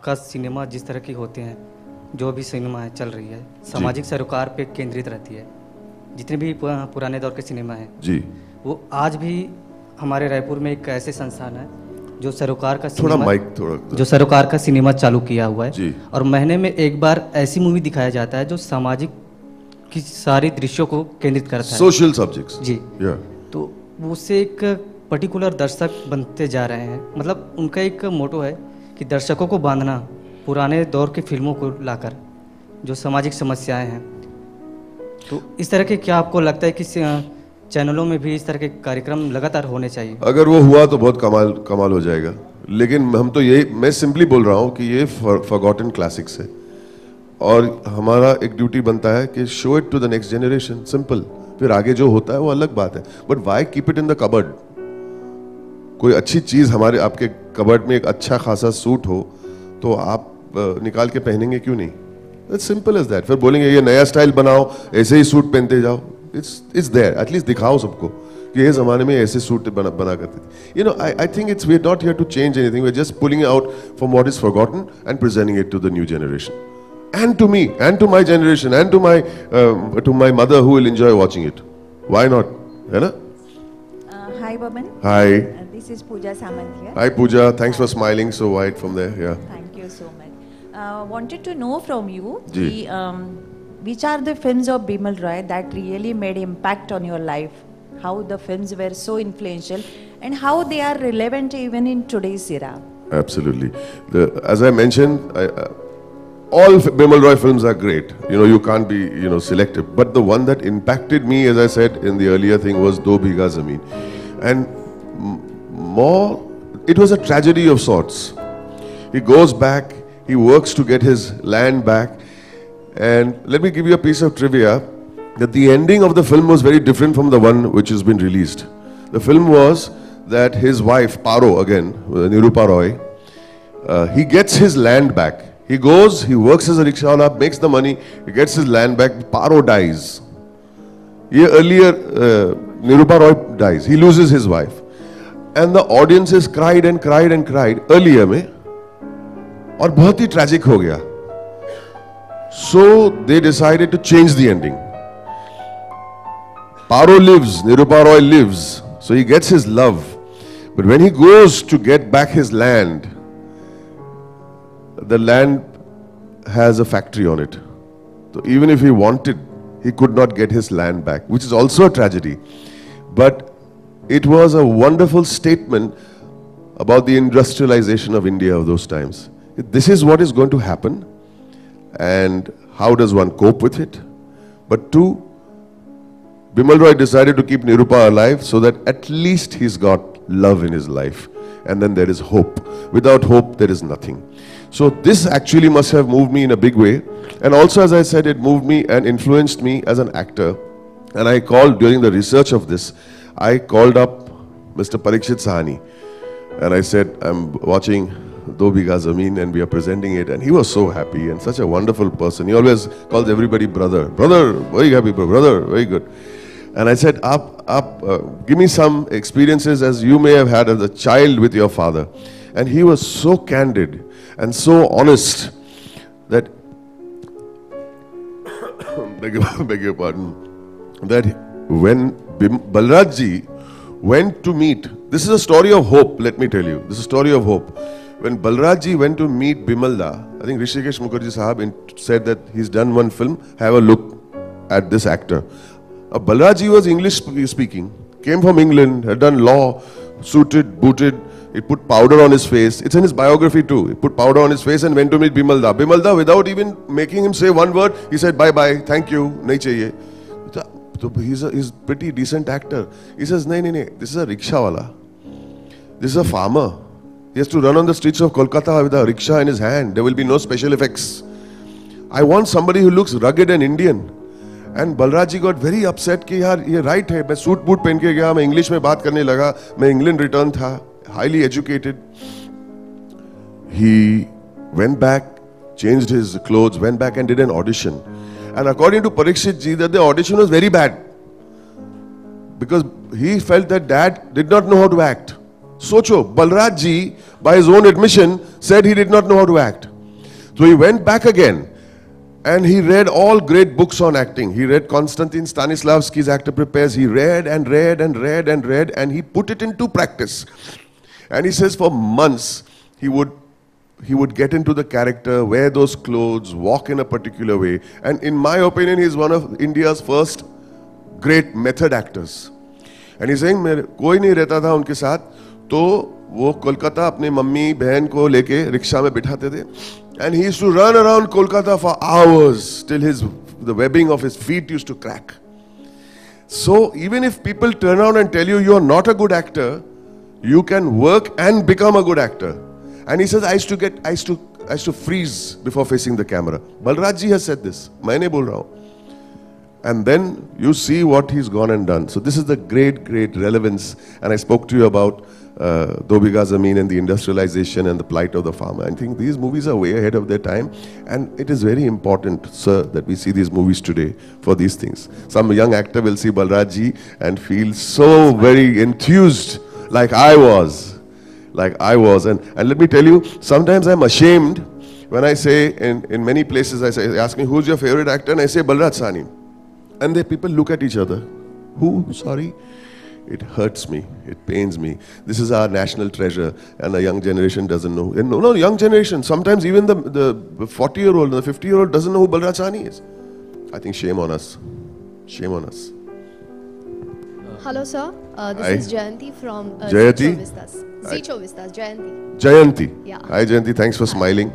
का सिनेमा जिस तरह की होते हैं, जो भी सिनेमा है चल रही है, सामाजिक सरोकार पे केंद्रित रहती है। जितने भी पुराने दौर के सिनेमा हैं जी, वो आज भी हमारे रायपुर में एक ऐसे संस्थान है जो सरोकार का सरोकार का सिनेमा चालू किया हुआ है जी। और महीने में एक बार ऐसी मूवी दिखाया जाता है जो सामाजिक की सारी दृश्यों को केंद्रित करता है, सोशल सब्जेक्ट्स जी। तो उससे एक पर्टिकुलर दर्शक बनते जा रहे हैं। मतलब उनका एक मोटो है कि दर्शकों को बांधना पुराने दौर की फिल्मों को लाकर, जो सामाजिक समस्याएं हैं। तो इस तरह के क्या आपको लगता है कि चैनलों में भी इस तरह के कार्यक्रम लगातार होने चाहिए? अगर वो हुआ तो बहुत कमाल हो जाएगा। लेकिन हम तो यही, मैं सिंपली बोल रहा हूँ कि ये फॉरगॉटन क्लासिक्स है और हमारा एक ड्यूटी बनता है कि show it to the next generation. Simple. फिर आगे जो होता है वो अलग बात है, but why keep it in the cupboard? कोई अच्छी चीज हमारे आपके कबर्ड में एक अच्छा खासा सूट हो तो आप निकाल के पहनेंगे क्यों नहीं? It's simple as that. फिर बोलेंगे ये नया स्टाइल बनाओ, ऐसे ही सूट पहनते जाओ। इट्स देयर, एटलीस्ट दिखाओ सबको कि ये जमाने में ऐसे सूट बना करते थे। You know, I think it's we are not here to change anything, we are just pulling out from what is forgotten and presenting it to the new generation and to me and to my generation and to my mother who will enjoy watching it. Why not? है ना? Hi Boman. Hi. This is Pooja Samant here. Hi Pooja, thanks for smiling so wide from there. Yeah. Thank you so much. Wanted to know from you which are the films of Bimal Roy that really made impact on your life? How the films were so influential and how they are relevant even in today's era? Absolutely. As I mentioned, all Bimal Roy films are great. You know, you can't be, selective. But the one that impacted me, as I said in the earlier thing, was Do Bigha Zameen. And more, it was a tragedy of sorts. He goes back, he works to get his land back. And let me give you a piece of trivia, that the ending of the film was very different from the one which has been released. The film was that his wife, Paro again, Nirupa Roy, he gets his land back. He goes, he works as a rickshaw, makes the money, he gets his land back, Paro dies. Earlier, Nirupa Roy dies, he loses his wife. And the audiences cried and cried and cried earlier में, और बहुत ही tragic हो गया. So they decided to change the ending. Paro lives, Nirupa Roy lives, so he gets his love. But when he goes to get back his land, the land has a factory on it. So even if he wanted, he could not get his land back, which is also a tragedy. But it was a wonderful statement about the industrialization of India of those times. This is what is going to happen, and how does one cope with it? But two, Bimal Roy decided to keep Nirupa alive so that at least he's got love in his life. And then there is hope. Without hope, there is nothing. So this actually must have moved me in a big way. And also, as I said, it moved me and influenced me as an actor. And I called, during the research of this, I called up Mr. Parikshit Sahani. And I said, I'm watching Do Bigha Zameen and we are presenting it. And he was so happy and such a wonderful person. He always calls everybody brother. Brother, very happy, brother, very good. And I said, give me some experiences as you may have had as a child with your father. And he was so candid and so honest that, beg your pardon, that when Balraj ji went to meet, this is a story of hope, let me tell you, this is a story of hope. When Balraj ji went to meet Bimal da, I think Rishikesh Mukherjee sahab said that he's done one film, have a look at this actor. Balraj ji was English speaking, came from England, had done law, suited, booted, he put powder on his face. It's in his biography too. He put powder on his face and went to meet Bimal da. Bimal da, without even making him say one word, he said, bye-bye, thank you, nahi chahiye. So he's a pretty decent actor. He says, nahi, this is a rickshaw wala. This is a farmer. He has to run on the streets of Kolkata with a rickshaw in his hand. There will be no special effects. I want somebody who looks rugged and Indian. And Balraj ji got very upset कि यार ये right है, मैं suit boot पहन के गया, मैं English में बात करने लगा, मैं इंग्लैंड रिटर्न था, highly educated. He went back, changed his clothes, went back and did an audition. And according to Parikshit ji, that the audition was very bad because he felt that dad did not know how to act. Socho, Balraj ji, by his own admission, said he did not know how to act. So he went back again. And he read all great books on acting. He read Konstantin Stanislavski's Actor Prepares. He read and read and read and read, and he put it into practice. And he says for months he would get into the character, wear those clothes, walk in a particular way. And in my opinion, he's one of India's first great method actors. And he's saying, कोई नहीं रहता था उनके साथ, तो वो कोलकाता अपने mummy बहन को लेके रिक्शा में बिठाते थे. And he used to run around Kolkata for hours till the webbing of his feet used to crack. So even if people turn around and tell you you are not a good actor, you can work and become a good actor. And he says, I used to freeze before facing the camera. Balraj ji has said this. मैं नहीं बोल रहा हूँ. And then you see what he's gone and done. So this is the great, great relevance. And I spoke to you about Do Bigha Zameen and the industrialization and the plight of the farmer. I think these movies are way ahead of their time. And it is very important, sir, that we see these movies today for these things. Some young actor will see Balraj ji and feel so very enthused like I was. And let me tell you, sometimes I'm ashamed when I say, in many places, they ask me, who's your favorite actor? And I say, Balraj Sahni. And the people look at each other. Who? Sorry? It hurts me. It pains me. This is our national treasure, and the young generation doesn't know. And no, young generation. Sometimes even the 40-year-old, the 50-year-old doesn't know who Balraj Sahni is. I think shame on us. Shame on us. Hello, sir. This is Jayanti from Jayanti? Zicho Vistas. Jayanti. Jayanti. Yeah. Hi, Jayanti. Thanks for smiling.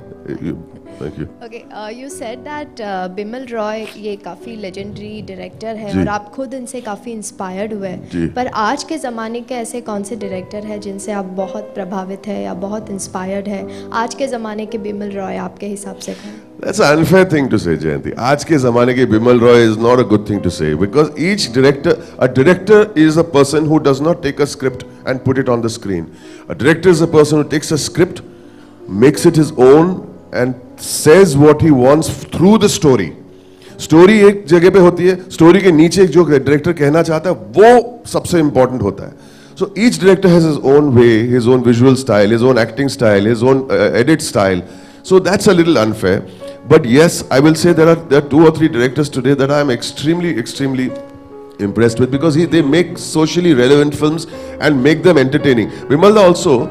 Thank you. Okay, you said that Bimal Roy ये काफ़ी legendary director है जी. और आप खुद इनसे काफ़ी inspired हुए जी. हैं. पर आज के ज़माने के ऐसे कौन से director हैं जिनसे आप बहुत प्रभावित हैं या बहुत inspired हैं? आज के ज़माने के Bimal Roy आपके हिसाब से कौन? That's an unfair thing to say, Jayanti. आज के ज़माने के Bimal Roy is not a good thing to say because a director is a person who does not take a script and put it on the screen. A director is a person who takes a script, makes it his own, and says what he wants through the story. Story एक जगह पे होती है, story के नीचे जो director कहना चाहता है वो सबसे important होता है. So each director has his own way, his own visual style, his own acting style, his own edit style. So that's a little unfair. But yes, I will say there are 2 or 3 directors today that I am extremely impressed with because they make socially relevant films and make them entertaining. Bimal also,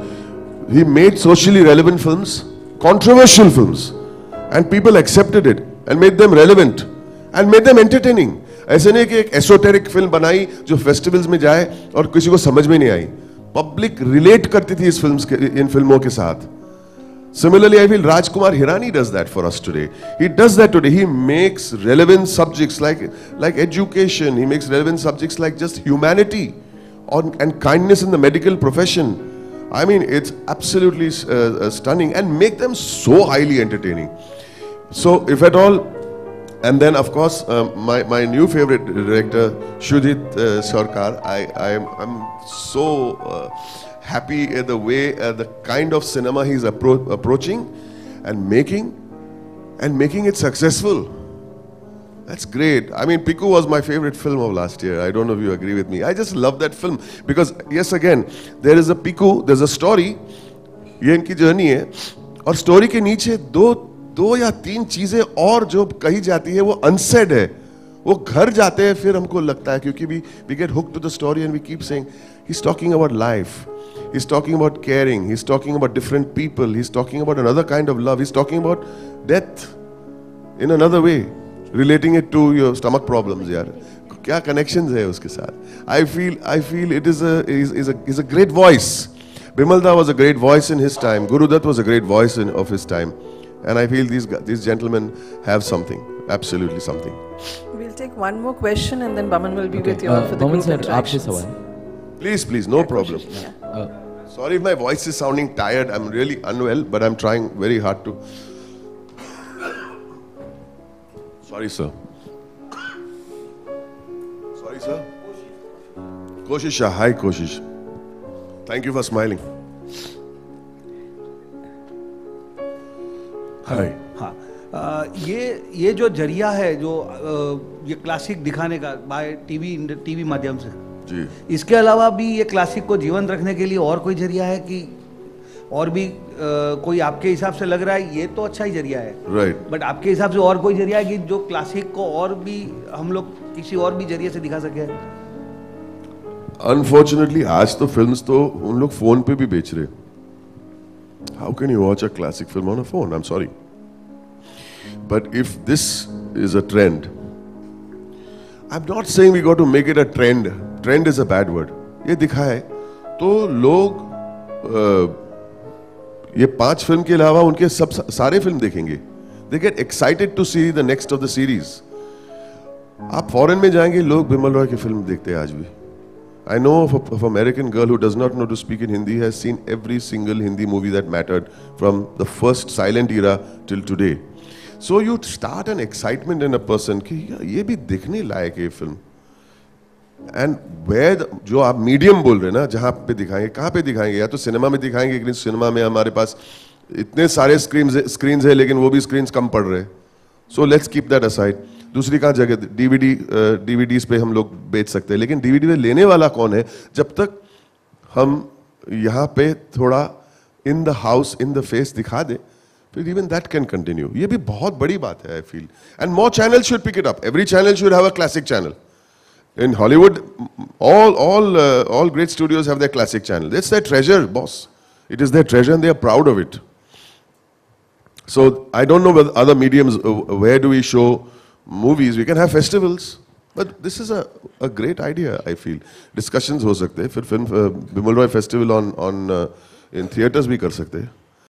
he made socially relevant films, controversial films, and people accepted it and made them relevant and made them entertaining. ऐसे नहीं कि एक esoteric film बनाई जो festivals में जाए और किसी को समझ में नहीं आई. पब्लिक रिलेट करती थी इन फिल्मों के साथ. Similarly, I feel Rajkumar Hirani does that for us today. He does that today. He makes relevant subjects like education. He makes relevant subjects like just humanity and kindness in the medical profession. I mean, it's absolutely stunning and make them so highly entertaining. So, if at all, and then of course, my new favorite director, Shudhit Sarkar, I'm so happy at the way, the kind of cinema he's approaching and making it successful. That's great. I mean, Piku was my favorite film of last year. I don't know if you agree with me. I just love that film because, yes, again, there is a Piku, there's a story. ये इनकी journey है और story के नीचे दो या 3 चीजें और जो कही जाती है वो अनसेड है. वो घर जाते हैं फिर हमको लगता है क्योंकि we get hooked to the story and we keep saying he's talking about life. He's talking about caring. He's talking about different people. He's talking about another kind of love. He's talking about death in another way, relating it to your stomach problems. यार क्या connections है उसके साथ? I feel it is a great voice. Bimal Da was a great voice in his time. Guru Dutt was a great voice of his time, and I feel these gentlemen have something, absolutely something. We'll take one more question and then Boman will be with you all for the group interactions. Please, no problem. Sorry if my voice is sounding tired. I'm really unwell, but I'm trying very hard to. Sorry, sir. Sorry, sir. Koshish, hi, Koshish. Thank you for smiling. Hi. हाँ, ये जो जरिया है जो ये classic दिखाने का bye TV माध्यम से जी. इसके अलावा भी ये क्लासिक को जीवंत रखने के लिए और कोई जरिया है कि और भी कोई आपके हिसाब से लग रहा है ये तो अच्छा ही जरिया है, राइट, बट आपके हिसाब से और कोई जरिया है कि जो क्लासिक को और भी हम लोग किसी और भी जरिए से दिखा सके? अनफॉर्चुनेटली आज तो फिल्म्स तो उन लोग फोन पे भी बेच रहे. How can you watch a classic film on a phone? I am sorry, but if this is a trend, I am not saying we got to make it a trend. Trend is a bad word. ये दिखा है तो लोग ये 5 film के अलावा उनके सब सारे फिल्म देखेंगे. They get excited to see the next of the series. आप फॉरेन में जाएंगे, लोग बिमल रॉय की फिल्म देखते हैं आज भी. I know of American girl who does not know to speak in Hindi has seen every single Hindi movie that mattered from the first silent era till today. So you start an excitement in a person कि ये भी देखने लायक है film. And where जो आप medium बोल रहे हैं ना, जहाँ पे दिखाएंगे, कहाँ पे दिखाएंगे? या तो सिनेमा में दिखाएंगे, लेकिन सिनेमा में हमारे पास इतने सारे स्क्रीन्स है, लेकिन वो भी स्क्रीन्स कम पड़ रहे हैं. So let's keep that aside. दूसरी कहाँ जगह? डीवीडीज पे हम लोग बेच सकते हैं, लेकिन डीवीडी पे लेने वाला कौन है? जब तक हम यहाँ पे थोड़ा in the house, in the face दिखा दे, फिर इवन दैट कैन कंटिन्यू. ये भी बहुत बड़ी बात है, I feel. And more channels should pick it up. Every channel should have a classic channel. In Hollywood, all great studios have their classic channel. It's their treasure, boss. It is their treasure, and they are proud of it. So I don't know with other mediums, where do we show movies? We can have festivals, but this is a great idea. I feel discussions हो सकते हैं. फिर film Bimal Roy festival on in theaters भी कर सकते हैं.